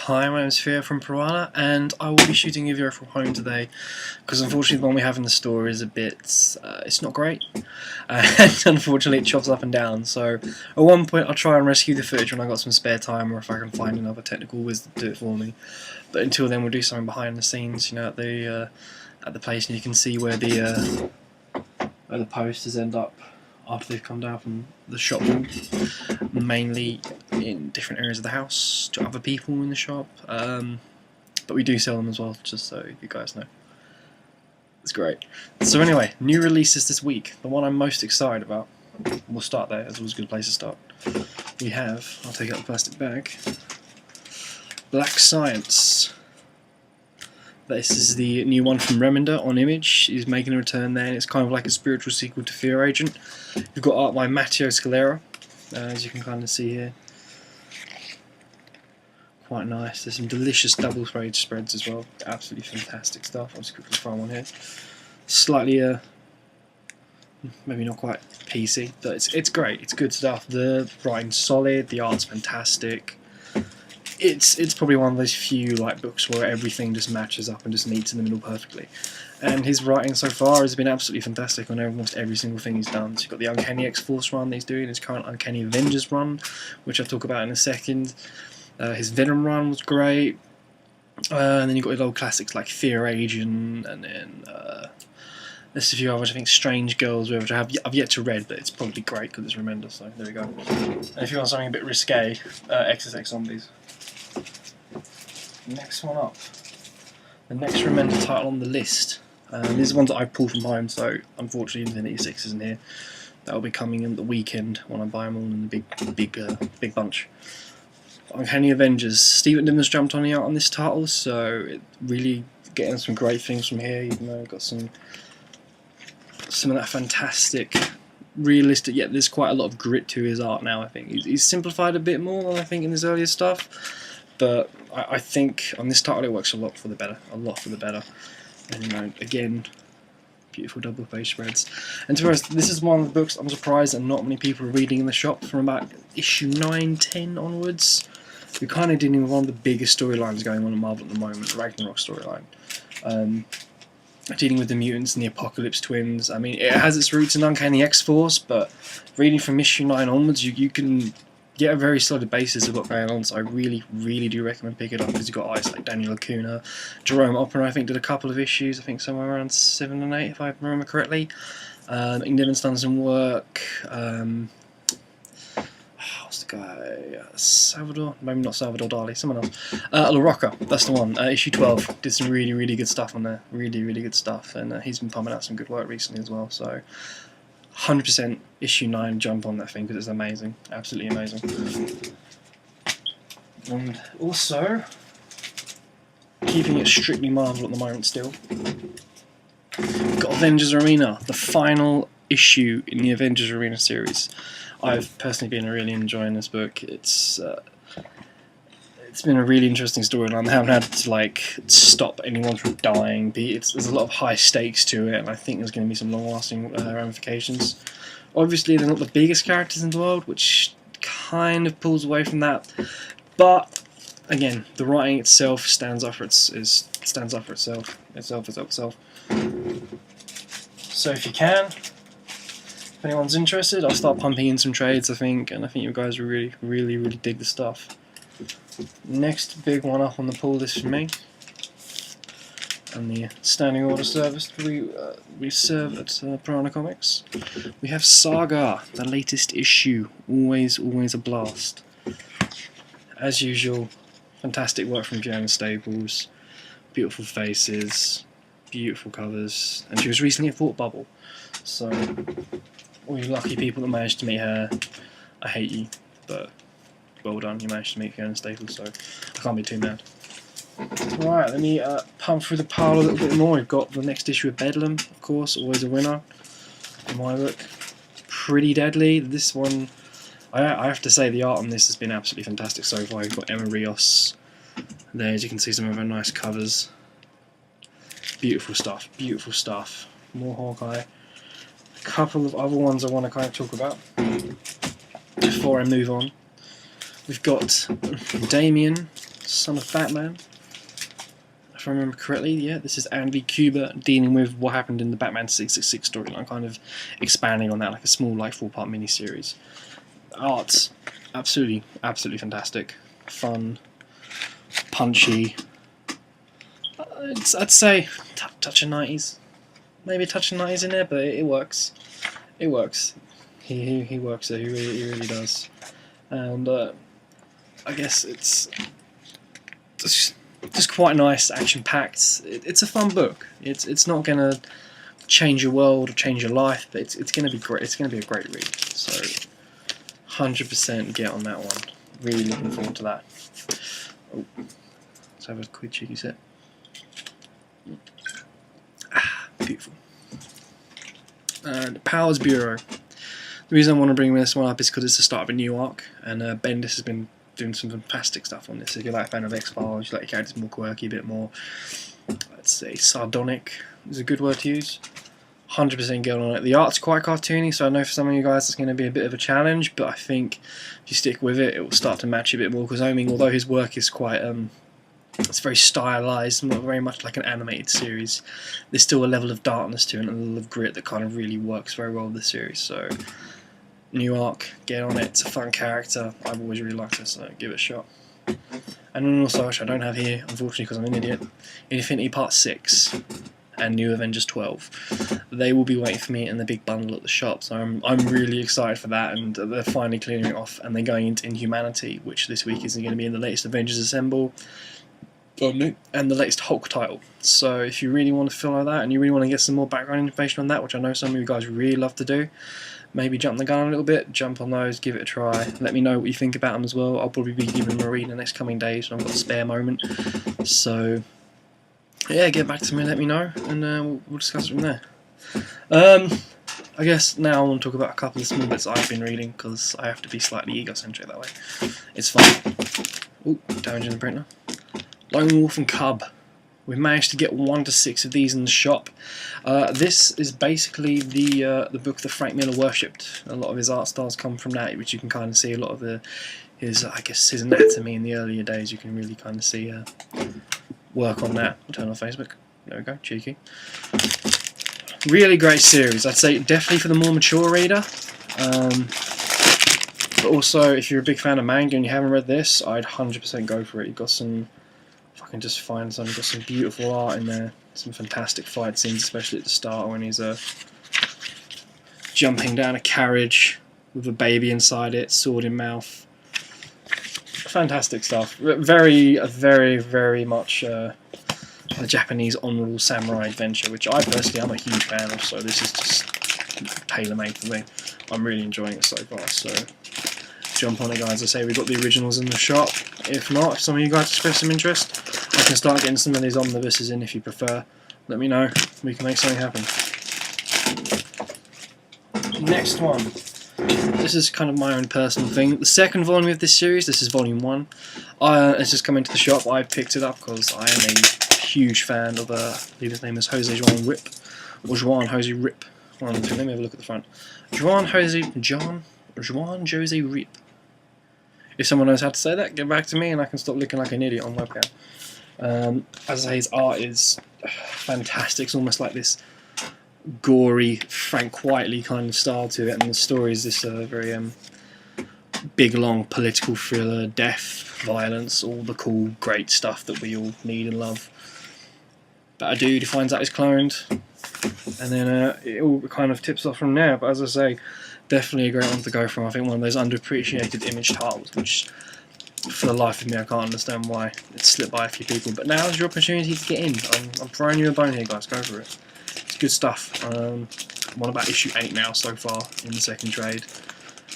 Hi, my name is Theo from Piranha, and I will be shooting a video from home today because unfortunately the one we have in the store is a bit, it's not great, and unfortunately it chops up and down. So at one point I'll try and rescue the footage when I got some spare time, or if I can find another technical whiz to do it for me. But until then we'll do something behind the scenes, you know, at the place, and you can see where the posters end up after they've come down from the shop wall, mainly in different areas of the house to other people in the shop, but we do sell them as well, just so you guys know. It's great. So anyway, new releases this week. The one I'm most excited about, we'll start there, it's always a good place to start. We have, I'll take out the plastic bag, Black Science. This is the new one from Remender on Image. He's making a return there, and it's kind of like a spiritual sequel to Fear Agent. You've got art by Matteo Scalera, as you can kind of see here. Quite nice. There's some delicious double page spreads as well. Absolutely fantastic stuff. I'll just quickly find one here. Slightly, maybe not quite PC, but it's great. It's good stuff. The writing's solid. The art's fantastic. It's probably one of those few books where everything just matches up and just meets in the middle perfectly. And his writing so far has been absolutely fantastic on almost every single thing he's done. So you've got the Uncanny X-Force run that he's doing, his current Uncanny Avengers run, which I'll talk about in a second. His Venom run was great. And then you've got his old classics like Fear Agent, and then there's a few others, I think Strange Girls, which I've yet to read, but it's probably great because it's Remender, so there we go. And if you want something a bit risque, XSX Zombies. Next one up, the next Remender title on the list. These are ones that I pulled from home, so unfortunately Infinity 6 isn't here. That will be coming in the weekend when I buy them all in the big bunch. Uncanny Avengers. Steven Dimmer's jumped on the art on this title, so it really getting some great things from here. Even though I've got some of that fantastic, realistic, yet there's quite a lot of grit to his art now. I think he's simplified a bit more than I think in his earlier stuff. But I think on this title it works a lot for the better, And you know, again, beautiful double page spreads. And to be honest, this is one of the books I'm surprised that not many people are reading in the shop from about issue 9, 10 onwards. We're kind of dealing with one of the biggest storylines going on at Marvel at the moment, the Ragnarok storyline. Dealing with the mutants and the Apocalypse twins. I mean, it has its roots in Uncanny X-Force, but reading from issue 9 onwards, you can get a very solid basis of what's going on, so I really do recommend picking it up, because you've got artists like Daniel Acuna. Jerome Oppenheimer, I think, did a couple of issues, I think somewhere around 7 and 8 if I remember correctly. Niven's done some work. What's the guy? Salvador? Maybe not Salvador Dali, someone else. La Rocca, that's the one. Issue 12 did some really good stuff on there. Really good stuff, and he's been pumping out some good work recently as well, so 100% issue 9, jump on that thing because it's amazing, absolutely amazing. And also, keeping it strictly Marvel at the moment still, we've got Avengers Arena, the final issue in the Avengers Arena series. I've personally been really enjoying this book. It's been a really interesting storyline. They haven't had to stop anyone from dying. There's a lot of high stakes to it, and I think there's going to be some long-lasting ramifications. Obviously, they're not the biggest characters in the world, which kind of pulls away from that. But again, the writing itself stands up for itself. So if you can, if anyone's interested, I'll start pumping in some trades. I think you guys will really dig the stuff. Next big one up on the pull list for me, and the standing order service we serve at Piranha Comics. We have Saga, the latest issue, always a blast. As usual, fantastic work from Fiona Staples, beautiful faces, beautiful covers, and she was recently at Thought Bubble, so all you lucky people that managed to meet her, I hate you, but well done, you managed to meet Fiona Staples, so I can't be too mad. Right, let me pump through the pile a little bit more. We've got the next issue of Bedlam, of course, always a winner in my book. Pretty deadly. This one, I have to say, the art on this has been absolutely fantastic so far. You've got Emma Rios there, as you can see, some of her nice covers. Beautiful stuff. More Hawkeye. A couple of other ones I want to kind of talk about before I move on. We've got Damien son of Batman. If I remember correctly, yeah, this is Andy Kubert dealing with what happened in the Batman 666 storyline, kind of expanding on that, like a small, like 4-part miniseries. Art's absolutely fantastic, fun, punchy. I'd say touch of 90s, maybe a touch of 90s in there, but it works. It works. He works there. He really does. And I guess it's just quite nice, action-packed. It's a fun book. It's not gonna change your world or change your life, but it's gonna be great. It's gonna be a great read. So 100% get on that one. Really looking forward to that. Oh, let's have a quick cheeky sip. Ah, beautiful. The Powers Bureau. The reason I want to bring this one up is because it's the start of a new arc, and Bendis has been doing some fantastic stuff on this. If you're like a fan of X-Files, you like your characters more quirky, a bit more, let's say, sardonic is a good word to use. 100% get on it. The art's quite cartoony, so I know for some of you guys it's going to be a bit of a challenge, but I think if you stick with it, it will start to match you a bit more, because I mean, although his work is quite, it's very stylized, not very much like an animated series, there's still a level of darkness to it and a level of grit that kind of really works very well with the series. So new arc, get on it. It's a fun character. I've always really liked it, so give it a shot. And then also, which I don't have here, unfortunately, because I'm an idiot, Infinity Part 6 and New Avengers 12. They will be waiting for me in the big bundle at the shop, so I'm really excited for that, and they're finally clearing it off, and they're going into Inhumanity, which this week is going to be in the latest Avengers Assemble, and the latest Hulk title. So if you really want to feel like that, and you really want to get some more background information on that, which I know some of you guys really love to do, maybe jump the gun a little bit, jump on those, give it a try. Let me know what you think about them as well. I'll probably be giving them a read in the next coming days when I've got a spare moment. So yeah, get back to me, let me know, and we'll discuss it from there. I guess now I want to talk about a couple of small bits I've been reading, because I have to be slightly egocentric that way. It's fun. Ooh, damage in the printer. Lone Wolf and Cub. We've managed to get 1 to 6 of these in the shop. This is basically the book that Frank Miller worshipped. A lot of his art styles come from that, which you can kind of see a lot of his anatomy in the earlier days. You can really kind of see work on that. I'll turn on Facebook. There we go, cheeky. Really great series. I'd say definitely for the more mature reader. But also, if you're a big fan of manga and you haven't read this, I'd 100% go for it. You've got some, if I can just find some, got some beautiful art in there. Some fantastic fight scenes, especially at the start when he's jumping down a carriage with a baby inside it, sword in mouth. Fantastic stuff. Very much a Japanese honourable samurai adventure, which I personally am a huge fan of, so this is just tailor-made for me. I'm really enjoying it so far, so jump on it, guys. I say we've got the originals in the shop. If not, if some of you guys express some interest, I can start getting some of these omnibuses in if you prefer. Let me know. We can make something happen. Next one. This is kind of my own personal thing. The second volume of this series, this is volume 1. It's just come into the shop. I picked it up because I am a huge fan of, I believe his name is Jose Juan Rip, or Juan Jose Rip. Let me have a look at the front. Juan Jose Rip. If someone knows how to say that, get back to me and I can stop looking like an idiot on webcam. As I say, his art is fantastic. It's almost like this gory, Frank Whiteley kind of style to it, and the story is this very big, long political thriller, death, violence, all the cool, great stuff that we all need and love. About a dude who finds out he's cloned, and then it all kind of tips off from there. But as I say, definitely a great one to go from. I think one of those underappreciated image titles, which for the life of me I can't understand why it's slipped by a few people. But now's your opportunity to get in. I'm throwing you a bone here, guys. Go for it. It's good stuff. I'm on about issue 8 now so far in the second trade.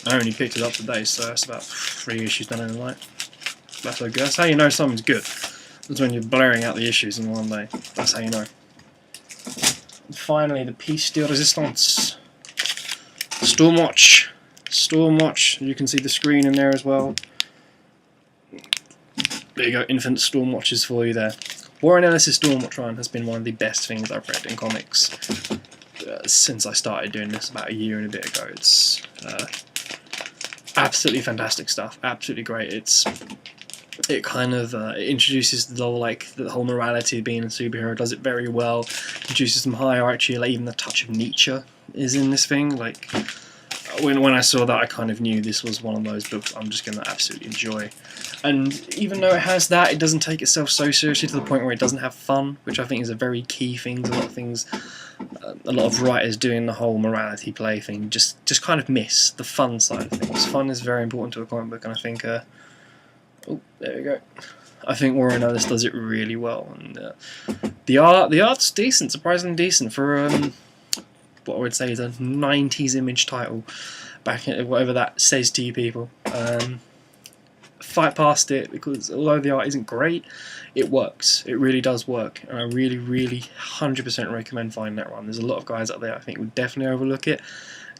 I only picked it up today, so that's about 3 issues done in a night. That's so good. That's how you know something's good. That's when you're blaring out the issues in one day. That's how you know. And finally, the Piece de Resistance. Stormwatch. Stormwatch. You can see the screen in there as well. There you go, infinite Stormwatches for you there. Warren Ellis' Stormwatch run has been one of the best things I've read in comics since I started doing this about a year and a bit ago. It's absolutely fantastic stuff, absolutely great. It's it kind of it introduces the whole morality of being a superhero. Does it very well. Introduces some hierarchy, like even the touch of Nietzsche is in this thing. Like when I saw that, I kind of knew this was one of those books I'm just going to absolutely enjoy. And even though it has that, it doesn't take itself so seriously to the point where it doesn't have fun, which I think is a very key thing. A lot of things, a lot of writers doing the whole morality play thing just kind of miss the fun side of things. Fun is very important to a comic book, and I think oh, there we go. I think Warren Ellis does it really well, and the art's decent, surprisingly decent for what I would say is a 90s image title. Back in whatever that says to you people. Fight past it, because although the art isn't great, it works. It really does work, and I really 100% recommend finding that one. There's a lot of guys out there I think would definitely overlook it.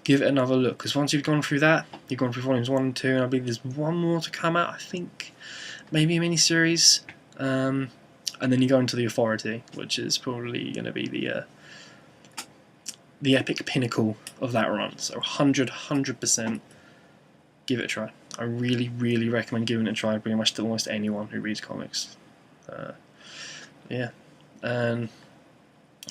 Give it another look, because once you've gone through that, you've gone through volumes 1 and 2, and I believe there's one more to come out, I think maybe a mini-series, and then you go into the Authority, which is probably going to be the epic pinnacle of that run. So 100% give it a try. I really recommend giving it a try pretty much to almost anyone who reads comics. Yeah, and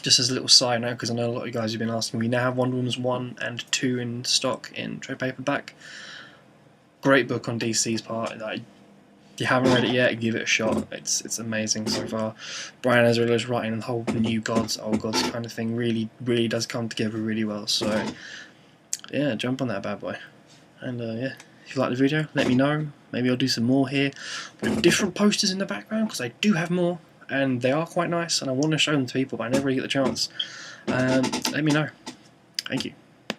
just as a little side note, because I know a lot of you guys have been asking, we now have Wonder Woman 1 and 2 in stock in trade paperback. Great book on DC's part. If you haven't read it yet, give it a shot. It's amazing so far. Brian Azzarello's writing the whole new gods, old gods kind of thing really does come together really well. So yeah, jump on that bad boy. And yeah, if you like the video, let me know. Maybe I'll do some more here with different posters in the background, because I do have more, and they are quite nice, and I want to show them to people, but I never really get the chance. Let me know. Thank you.